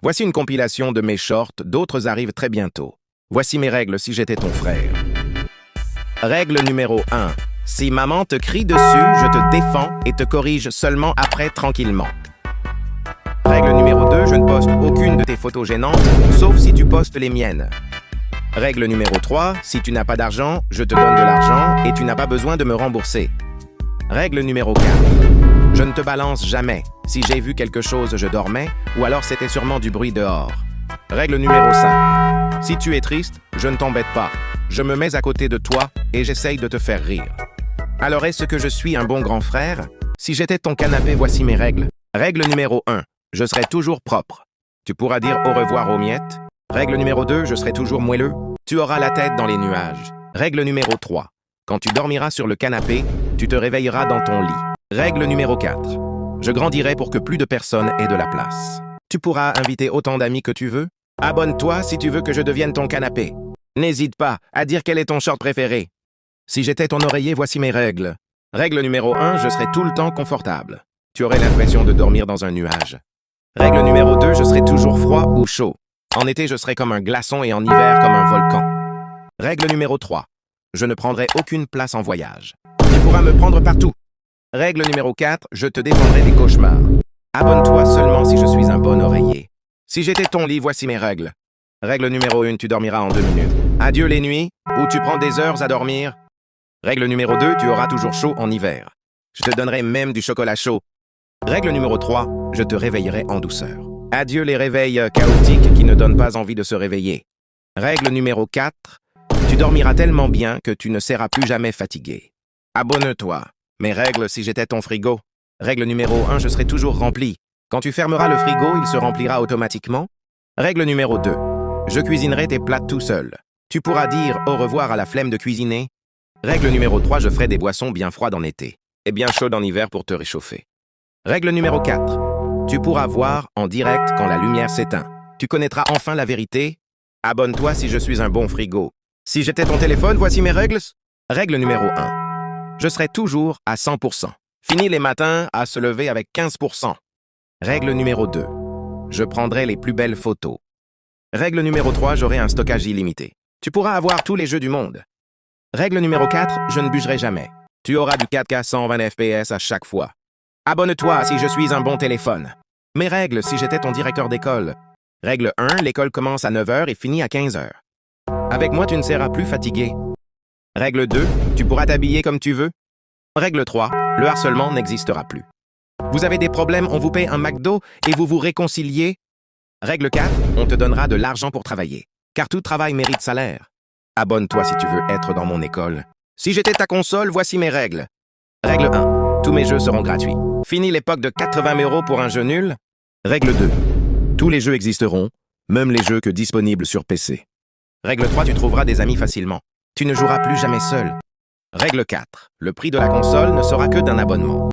Voici une compilation de mes shorts, d'autres arrivent très bientôt. Voici mes règles si j'étais ton frère. Règle numéro 1. Si maman te crie dessus, je te défends et te corrige seulement après tranquillement. Règle numéro 2. Je ne poste aucune de tes photos gênantes, sauf si tu postes les miennes. Règle numéro 3. Si tu n'as pas d'argent, je te donne de l'argent et tu n'as pas besoin de me rembourser. Règle numéro 4. Je ne te balance jamais. Si j'ai vu quelque chose, je dormais, ou alors c'était sûrement du bruit dehors. Règle numéro 5. Si tu es triste, je ne t'embête pas. Je me mets à côté de toi et j'essaye de te faire rire. Alors est-ce que je suis un bon grand frère? Si j'étais ton canapé, voici mes règles. Règle numéro 1. Je serai toujours propre. Tu pourras dire au revoir aux miettes. Règle numéro 2. Je serai toujours moelleux. Tu auras la tête dans les nuages. Règle numéro 3. Quand tu dormiras sur le canapé, tu te réveilleras dans ton lit. Règle numéro 4. Je grandirai pour que plus de personnes aient de la place. Tu pourras inviter autant d'amis que tu veux. Abonne-toi si tu veux que je devienne ton canapé. N'hésite pas à dire quel est ton short préféré. Si j'étais ton oreiller, voici mes règles. Règle numéro 1, je serai tout le temps confortable. Tu aurais l'impression de dormir dans un nuage. Règle numéro 2, je serai toujours froid ou chaud. En été, je serai comme un glaçon et en hiver comme un volcan. Règle numéro 3, je ne prendrai aucune place en voyage. Tu pourras me prendre partout. Règle numéro 4, je te défendrai des cauchemars. Abonne-toi seulement si je suis un bon oreiller. Si j'étais ton lit, voici mes règles. Règle numéro 1, tu dormiras en 2 minutes. Adieu les nuits, où tu prends des heures à dormir. Règle numéro 2, tu auras toujours chaud en hiver. Je te donnerai même du chocolat chaud. Règle numéro 3, je te réveillerai en douceur. Adieu les réveils chaotiques qui ne donnent pas envie de se réveiller. Règle numéro 4, tu dormiras tellement bien que tu ne seras plus jamais fatigué. Abonne-toi. Mes règles si j'étais ton frigo. Règle numéro 1, je serai toujours rempli. Quand tu fermeras le frigo, il se remplira automatiquement. Règle numéro 2, je cuisinerai tes plats tout seul. Tu pourras dire au revoir à la flemme de cuisiner. Règle numéro 3, je ferai des boissons bien froides en été et bien chaudes en hiver pour te réchauffer. Règle numéro 4, tu pourras voir en direct quand la lumière s'éteint. Tu connaîtras enfin la vérité. Abonne-toi si je suis un bon frigo. Si j'étais ton téléphone, voici mes règles. Règle numéro 1. Je serai toujours à 100%. Fini les matins à se lever avec 15%. Règle numéro 2. Je prendrai les plus belles photos. Règle numéro 3. J'aurai un stockage illimité. Tu pourras avoir tous les jeux du monde. Règle numéro 4. Je ne bougerai jamais. Tu auras du 4K 120 FPS à chaque fois. Abonne-toi si je suis un bon téléphone. Mes règles si j'étais ton directeur d'école. Règle 1. L'école commence à 9 h et finit à 15 h. Avec moi, tu ne seras plus fatigué. Règle 2, tu pourras t'habiller comme tu veux. Règle 3, le harcèlement n'existera plus. Vous avez des problèmes, on vous paye un McDo et vous vous réconciliez. Règle 4, on te donnera de l'argent pour travailler, car tout travail mérite salaire. Abonne-toi si tu veux être dans mon école. Si j'étais ta console, voici mes règles. Règle 1, tous mes jeux seront gratuits. Fini l'époque de 80 € pour un jeu nul. Règle 2, tous les jeux existeront, même les jeux que disponibles sur PC. Règle 3, tu trouveras des amis facilement. Tu ne joueras plus jamais seul. Règle 4. Le prix de la console ne sera que d'un abonnement.